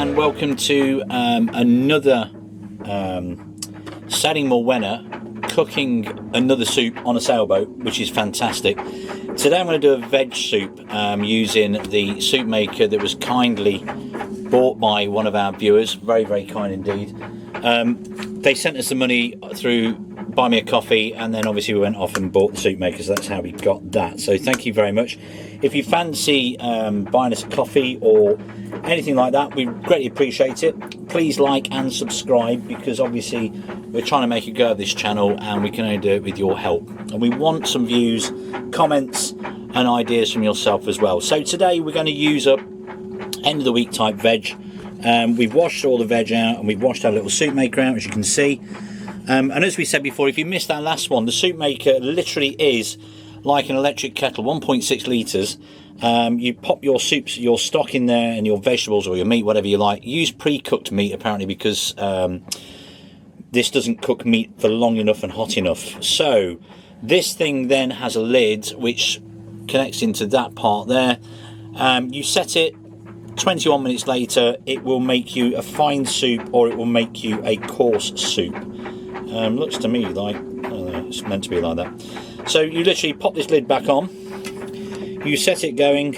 and welcome to another sailing Morwenna, cooking another soup on a sailboat, which is fantastic. Today I'm going to do a veg soup using the soup maker that was kindly bought by one of our viewers. Very, very kind indeed. They sent us the money through Buy Me a Coffee, and then obviously we went off and bought the soup maker, so that's how we got that. So thank you very much. If you fancy buying us a coffee or anything like that, we greatly appreciate it. Please like and subscribe, because obviously we're trying to make a go of this channel and we can only do it with your help, and we want some views, comments and ideas from yourself as well. So today we're going to use up end of the week type veg. We've washed all the veg out and we've washed our little soup maker out, as you can see. And as we said before, if you missed that last one, the soup maker literally is like an electric kettle, 1.6 litres. You pop your soups, your stock in there, and your vegetables or your meat, whatever you like. Use pre-cooked meat apparently, because this doesn't cook meat for long enough and hot enough. So this thing then has a lid which connects into that part there. You set it, 21 minutes later it will make you a fine soup, or it will make you a coarse soup. Looks to me like it's meant to be like that. So you literally pop this lid back on, you set it going,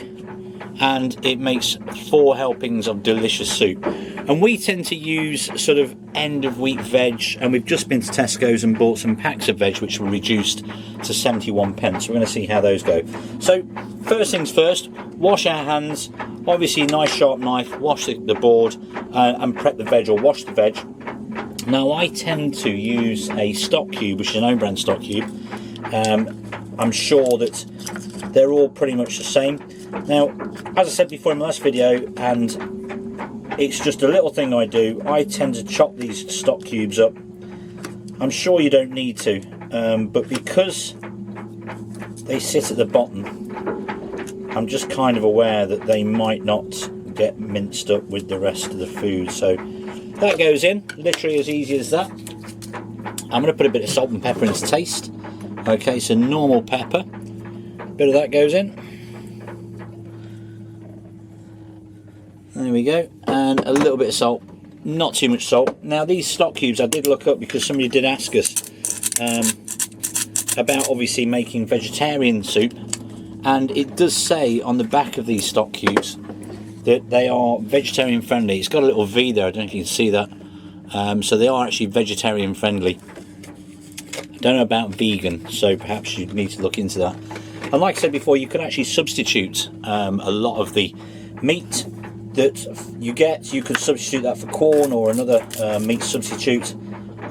and it makes 4 helpings of delicious soup. And we tend to use sort of end of week veg, and we've just been to Tesco's and bought some packs of veg which were reduced to 71 pence. We're going to see how those go. So first things first, wash our hands. Obviously nice sharp knife, wash the board and prep the veg, or wash the veg. Now I tend to use a stock cube, which is an own brand stock cube. I'm sure that they're all pretty much the same. Now, as I said before in my last video, and it's just a little thing I do, I tend to chop these stock cubes up. I'm sure you don't need to, but because they sit at the bottom, I'm just kind of aware that they might not get minced up with the rest of the food. So that goes in, literally as easy as that. I'm going to put a bit of salt and pepper in to taste. Okay, so normal pepper, bit of that goes in. There we go, and a little bit of salt, not too much salt. Now these stock cubes I did look up, because somebody did ask us about obviously making vegetarian soup, and it does say on the back of these stock cubes that they are vegetarian friendly. It's got a little V there, I don't know if you can see that. So they are actually vegetarian friendly. I don't know about vegan, so perhaps you need to look into that. And like I said before, you can actually substitute a lot of the meat that you get. You could substitute that for corn or another meat substitute.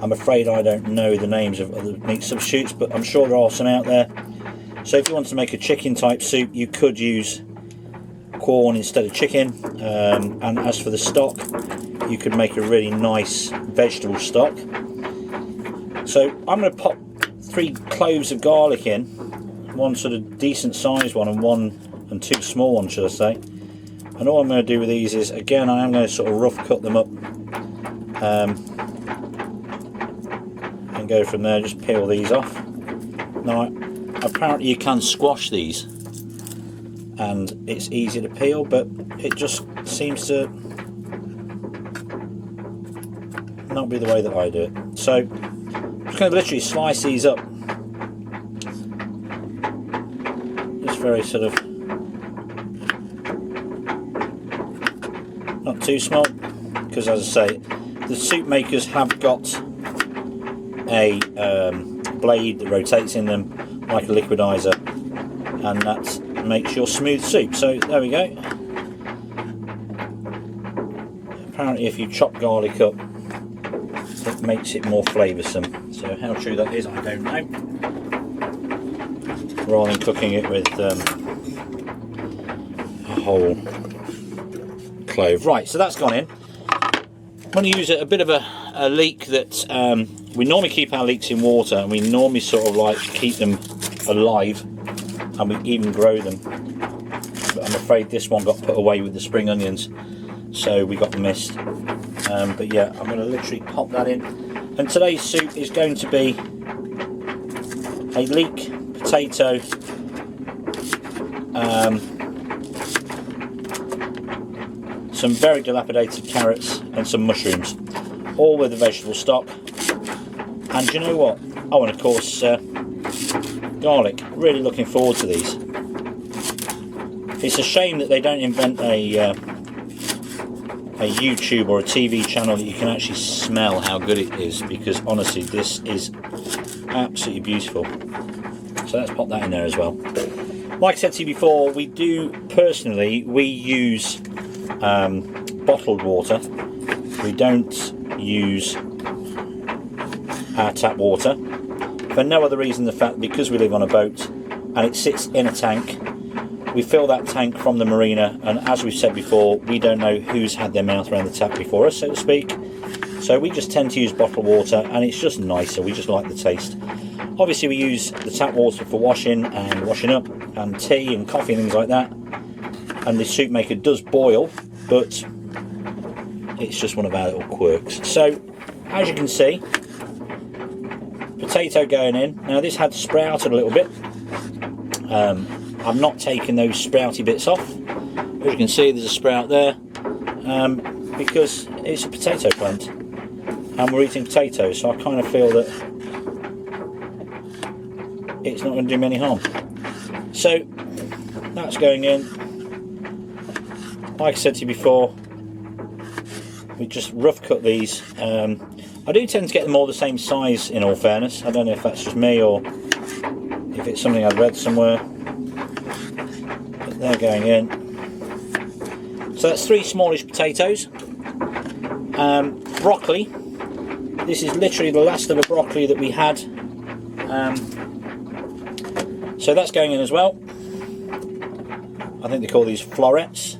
I'm afraid I don't know the names of other meat substitutes, but I'm sure there are some out there. So if you want to make a chicken type soup, you could use corn instead of chicken. And as for the stock, you could make a really nice vegetable stock. So I'm going to pop 3 cloves of garlic in, one sort of decent sized one and 2 small ones, should I say. And all I'm going to do with these is, again, I am going to sort of rough cut them up and go from there. Just peel these off. Now apparently you can squash these and it's easy to peel, but it just seems to not be the way that I do it. So I'm just going to literally slice these up, just very sort of, not too small, because as I say, the soup makers have got a blade that rotates in them like a liquidizer, and that makes your smooth soup. So there we go. Apparently if you chop garlic up, it makes it more flavoursome. So how true that is, I don't know. Rather than cooking it with a whole clove. Right, so that's gone in. I'm going to use a bit of a leek that we normally keep our leeks in water, and we normally sort of like keep them alive, and we even grow them. But I'm afraid this one got put away with the spring onions, so we got missed. But yeah, I'm going to literally pop that in. And today's soup is going to be a leek, potato, some very dilapidated carrots and some mushrooms, all with the vegetable stock. And do you know what? Oh, and of course garlic. Really looking forward to these. It's a shame that they don't invent a YouTube or a TV channel that you can actually smell how good it is, because honestly this is absolutely beautiful. So let's pop that in there as well. Like I said to you before, we use bottled water. We don't use our tap water for no other reason than the fact because we live on a boat and it sits in a tank. We fill that tank from the marina, and as we've said before, we don't know who's had their mouth around the tap before us, so to speak. So we just tend to use bottled water, and it's just nicer. We just like the taste. Obviously we use the tap water for washing and washing up and tea and coffee and things like that. And the soup maker does boil, but it's just one of our little quirks. So as you can see, potato going in. Now this had sprouted a little bit. I've not taken those sprouty bits off. As you can see, there's a sprout there, because it's a potato plant and we're eating potatoes, so I kind of feel that it's not going to do me any harm. So that's going in. Like I said to you before, we just rough cut these. I do tend to get them all the same size, in all fairness. I don't know if that's just me or if it's something I've read somewhere. But they're going in. So that's 3 smallish potatoes. Broccoli. This is literally the last of a broccoli that we had. So that's going in as well. I think they call these florets.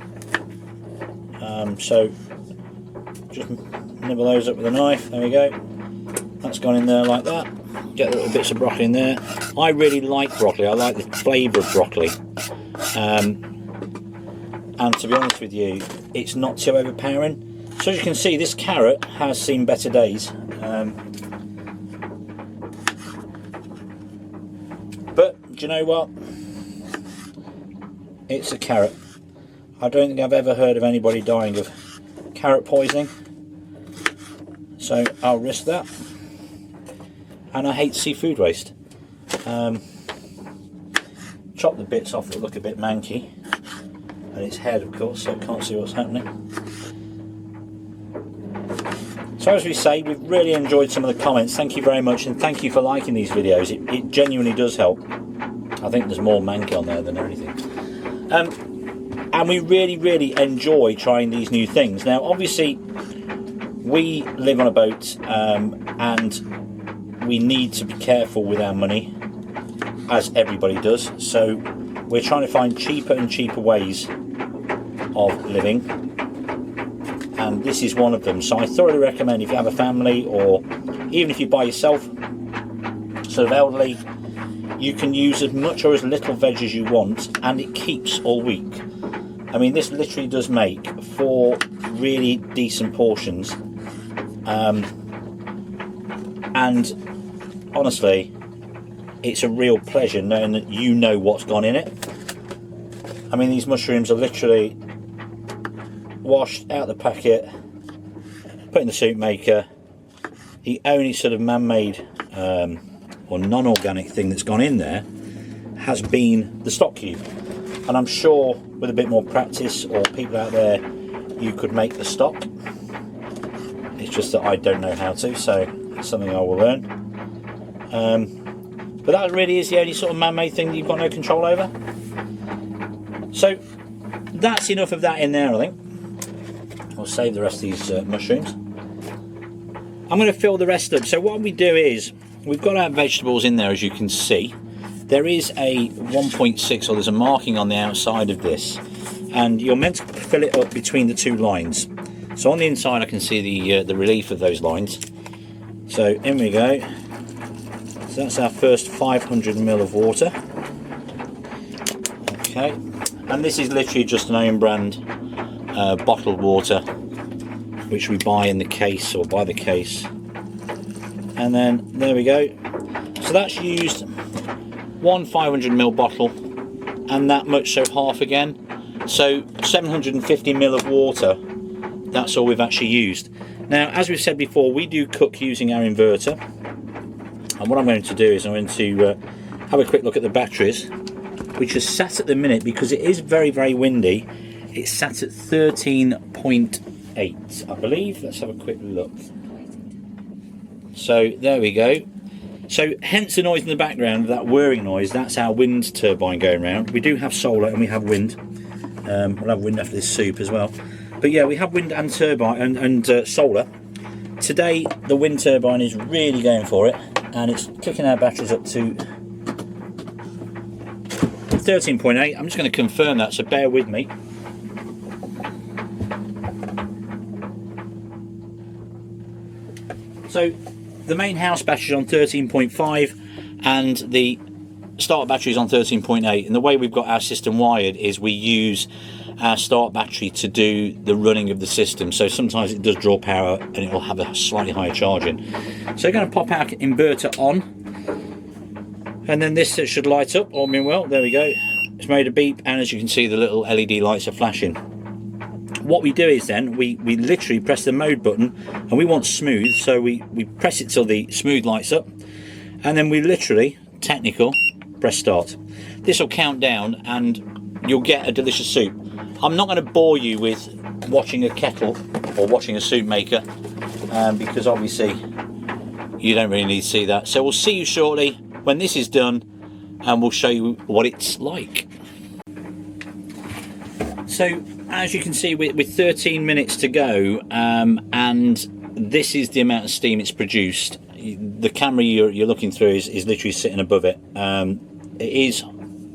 So just nibble those up with a knife. There we go. That's gone in there like that. Get the little bits of broccoli in there. I really like broccoli. I like the flavour of broccoli. And to be honest with you, it's not too overpowering. So as you can see, this carrot has seen better days. But do you know what? It's a carrot. I don't think I've ever heard of anybody dying of carrot poisoning. So I'll risk that. And I hate seafood waste. Chop the bits off that look a bit manky. And its head, of course, so I can't see what's happening. So as we say, we've really enjoyed some of the comments. Thank you very much, and thank you for liking these videos. It genuinely does help. I think there's more manky on there than anything. And we really enjoy trying these new things. Now obviously we live on a boat, and we need to be careful with our money, as everybody does. So we're trying to find cheaper and cheaper ways of living, and this is one of them. So I thoroughly recommend, if you have a family, or even if you're by yourself, sort of elderly, you can use as much or as little veg as you want, and it keeps all week. I mean, this literally does make 4 really decent portions, and honestly, it's a real pleasure knowing that you know what's gone in it. I mean, these mushrooms are literally washed out the packet, put in the soup maker. The only sort of man-made or non-organic thing that's gone in there has been the stock cube. And I'm sure with a bit more practice, or people out there, you could make the stock. It's just that I don't know how to, so it's something I will learn. But that really is the only sort of man-made thing that you've got no control over. So that's enough of that in there, I think. We'll save the rest of these mushrooms. I'm going to fill the rest up. So what we do is, we've got our vegetables in there, as you can see. There is a 1.6, or there's a marking on the outside of this, and you're meant to fill it up between the 2 lines. So on the inside I can see the relief of those lines. So in we go. So that's our first 500 ml of water. Okay, and this is literally just an own brand bottled water, which we buy in the case, or by the case. And then there we go. So that's used 1 500 ml bottle, and that much, so half again. So 750 ml of water that's all we've actually used. Now, as we've said before, we do cook using our inverter, and what I'm going to do is I'm going to have a quick look at the batteries, which are sat at the minute, because it is very, very windy, it's sat at 13.8, I believe. Let's have a quick look. So there we go. So hence the noise in the background, that whirring noise, that's our wind turbine going around. We do have solar and we have wind. We'll have wind after this soup as well. But yeah, we have wind and turbine and solar. Today the wind turbine is really going for it, and it's kicking our batteries up to 13.8. I'm just going to confirm that, so bear with me. So the main house battery is on 13.5 and the start battery is on 13.8, and the way we've got our system wired is we use our start battery to do the running of the system. So sometimes it does draw power and it will have a slightly higher charging. So we're going to pop our inverter on, and then this should light up. All being well, there we go. It's made a beep, and as you can see, the little LED lights are flashing. What we do is then we literally press the mode button, and we want smooth, so we press it till the smooth lights up, and then we literally, technical, press start. This will count down and you'll get a delicious soup. I'm not going to bore you with watching a kettle or watching a soup maker, because obviously you don't really need to see that. So we'll see you shortly when this is done, and we'll show you what it's like. So as you can see, with 13 minutes to go, and this is the amount of steam it's produced. The camera you're looking through is literally sitting above it. It is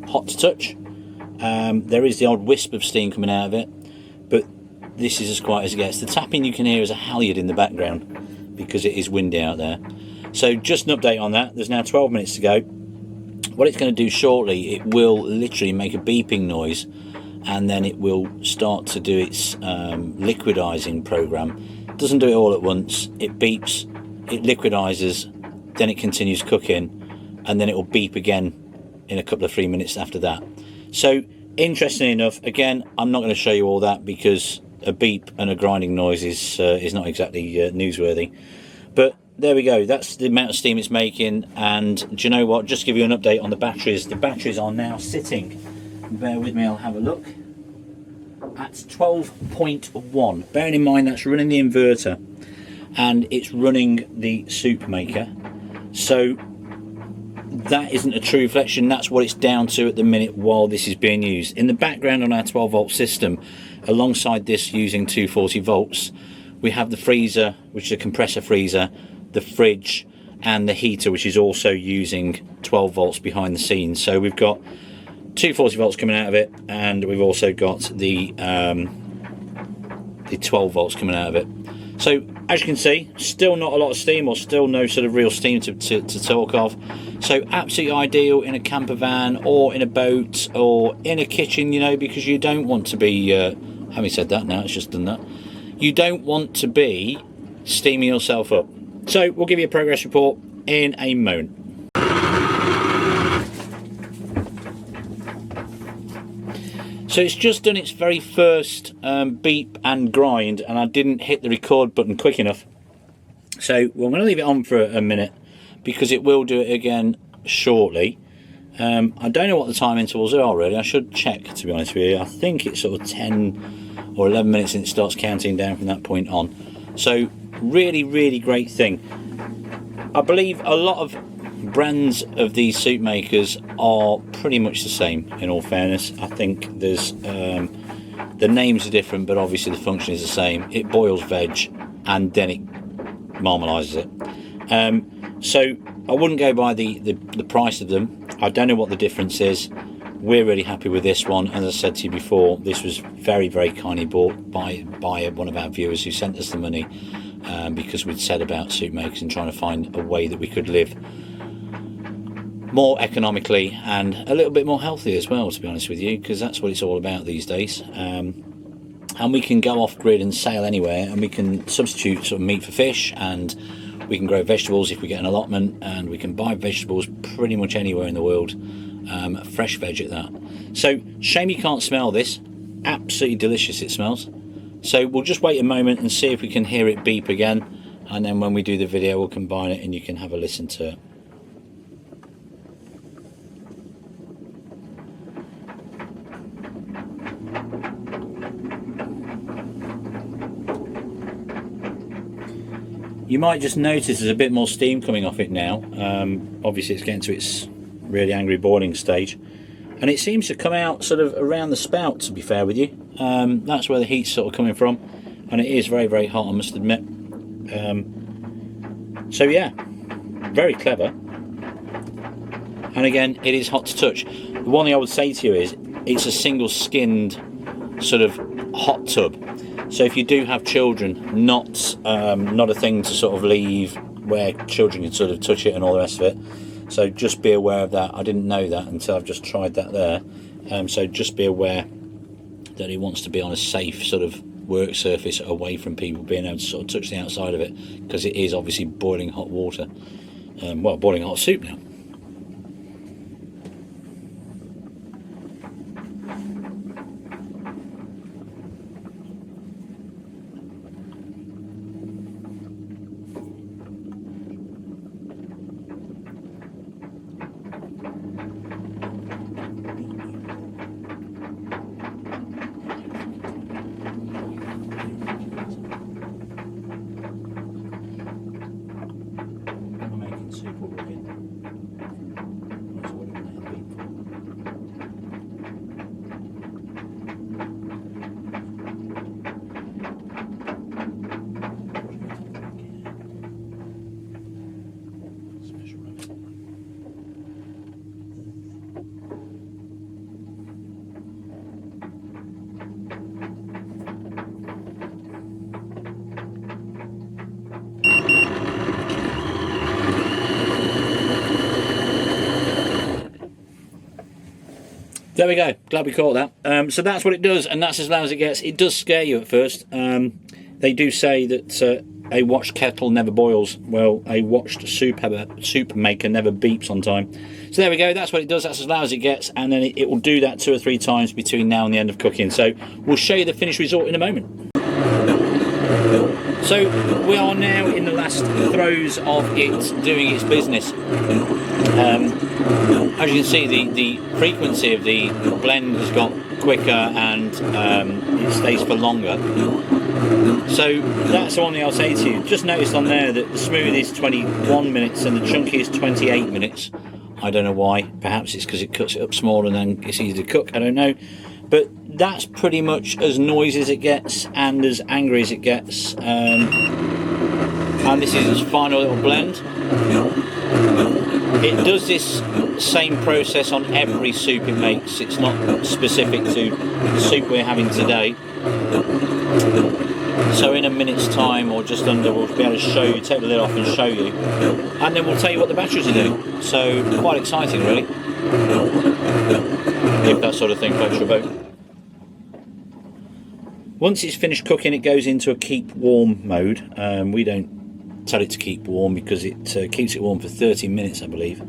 hot to touch. There is the odd wisp of steam coming out of it, but this is as quiet as it gets. The tapping you can hear is a halyard in the background because it is windy out there. So just an update on that. There's now 12 minutes to go. What it's going to do shortly, it will literally make a beeping noise, and then it will start to do its liquidizing program. It doesn't do it all at once. It beeps, it liquidizes, then it continues cooking, and then it will beep again in a couple of 3 minutes after that. So interestingly enough, again, I'm not going to show you all that because a beep and a grinding noise is not exactly newsworthy. But there we go, that's the amount of steam it's making. And do you know what, just to give you an update on the batteries are now sitting, bear with me, I'll have a look, at 12.1. bearing in mind that's running the inverter and it's running the soup maker, so that isn't a true reflection. That's what it's down to at the minute while this is being used. In the background on our 12 volt system, alongside this using 240 volts, we have the freezer, which is a compressor freezer, the fridge, and the heater, which is also using 12 volts behind the scenes. So we've got 240 volts coming out of it, and we've also got the 12 volts coming out of it. So as you can see, still not a lot of steam, or still no sort of real steam to talk of. So absolutely ideal in a camper van or in a boat or in a kitchen, you know, because you don't want to be, having said that now, it's just done that, you don't want to be steaming yourself up. So we'll give you a progress report in a moment. So it's just done its very first beep and grind, and I didn't hit the record button quick enough. So we're going to leave it on for a minute because it will do it again shortly. I don't know what the time intervals are really. I should check, to be honest with you. I think it's sort of 10 or 11 minutes and it starts counting down from that point on. So really, really great thing. I believe a lot of brands of these soup makers are pretty much the same, in all fairness. I think there's the names are different, but obviously the function is the same. It boils veg and then it marmalises it. So I wouldn't go by the price of them. I don't know what the difference is. We're really happy with this one. As I said to you before, this was very, very kindly bought by one of our viewers who sent us the money, because we'd said about soup makers and trying to find a way that we could live more economically and a little bit more healthy as well, to be honest with you, because that's what it's all about these days. And we can go off grid and sail anywhere, and we can substitute sort of meat for fish, and we can grow vegetables if we get an allotment, and we can buy vegetables pretty much anywhere in the world, fresh veg at that. So shame you can't smell this. Absolutely delicious it smells. So we'll just wait a moment and see if we can hear it beep again, and then when we do the video we'll combine it and you can have a listen to it. You might just notice there's a bit more steam coming off it now. Obviously it's getting to its really angry boiling stage, and it seems to come out sort of around the spout, to be fair with you. That's where the heat's sort of coming from, and it is very, very hot, I must admit. So yeah, very clever. And again, it is hot to touch. The one thing I would say to you is it's a single skinned sort of hot tub. So if you do have children, not a thing to sort of leave where children can sort of touch it and all the rest of it. So just be aware of that. I didn't know that until I've just tried that there. So just be aware that it wants to be on a safe sort of work surface away from people being able to sort of touch the outside of it, because it is obviously boiling hot water. Well, boiling hot soup now. There we go, glad we caught that. So that's what it does, and that's as loud as it gets. It does scare you at first. They do say that a watched kettle never boils. Well, a watched soup maker never beeps on time. So there we go, that's what it does, that's as loud as it gets, and then it will do that 2 or 3 times between now and the end of cooking. So we'll show you the finished result in a moment. So we are now in the last throes of it doing its business. As you can see, the frequency of the blend has got quicker, and it stays for longer. So that's the one thing I'll say to you. Just noticed on there that the smooth is 21 minutes and the chunky is 28 minutes. I don't know why. Perhaps it's because it cuts it up small and then it's easy to cook. I don't know. But that's pretty much as noisy as it gets and as angry as it gets. And this is its final little blend. It does this same process on every soup it makes. It's not specific to the soup we're having today. So in a minute's time or just under, we'll be able to show you, take the lid off and show you, and then we'll tell you what the batteries are doing. So quite exciting, really, if that sort of thing floats your boat. Once it's finished cooking, it goes into a keep warm mode. We don't tell it to keep warm because it keeps it warm for 30 minutes, I believe,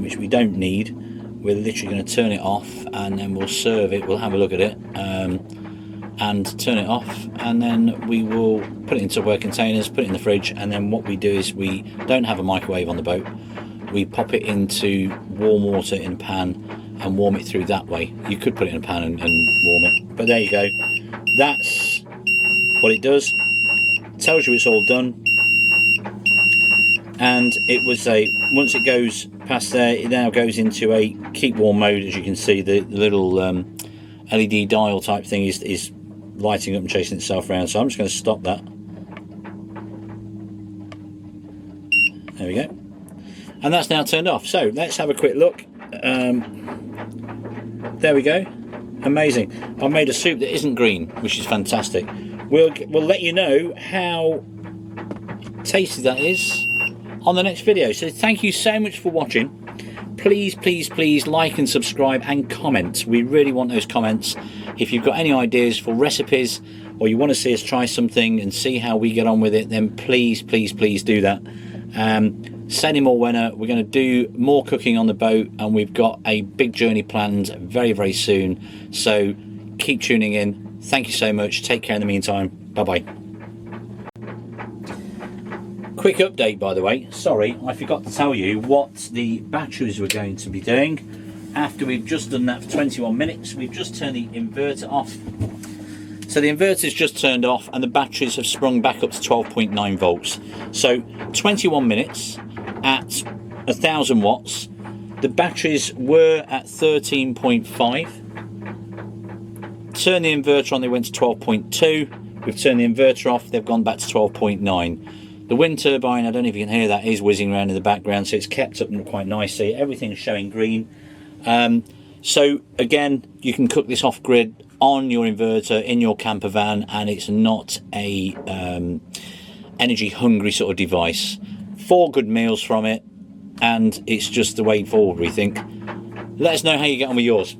which we don't need. We're literally going to turn it off and then we'll serve it. We'll have a look at it and turn it off, and then we will put it into Tupperware containers, put it in the fridge, and then what we do is we don't have a microwave on the boat. We pop it into warm water in a pan and warm it through that way. You could put it in a pan and warm it, but there you go. That's what it does. Tells you it's all done. And it was once it goes past there, it now goes into a keep warm mode. As you can see, the little LED dial type thing is lighting up and chasing itself around. So I'm just going to stop that. There we go. And that's now turned off. So let's have a quick look. There we go. Amazing. I made a soup that isn't green, which is fantastic. We'll let you know how tasty that is on the next video. So thank you so much for watching. Please, please, please like and subscribe and comment. We really want those comments. If you've got any ideas for recipes, or you want to see us try something and see how we get on with it, then please, please, please do that. Send in Morwenna. We're going to do more cooking on the boat, and we've got a big journey planned very, very soon. So keep tuning in. Thank you so much. Take care in the meantime. Bye-bye. Quick update, by the way. Sorry, I forgot to tell you what the batteries were going to be doing. After we've just done that for 21 minutes, we've just turned the inverter off. So the inverter's just turned off and the batteries have sprung back up to 12.9 volts. So 21 minutes at 1000 watts. The batteries were at 13.5. Turned the inverter on, they went to 12.2. We've turned the inverter off, they've gone back to 12.9. The wind turbine, I don't know if you can hear that, is whizzing around in the background, so it's kept up quite nicely. Everything's showing green. So again, you can cook this off grid on your inverter in your camper van, and it's not a energy hungry sort of device. 4 good meals from it, and it's just the way forward, we think. Let us know how you get on with yours.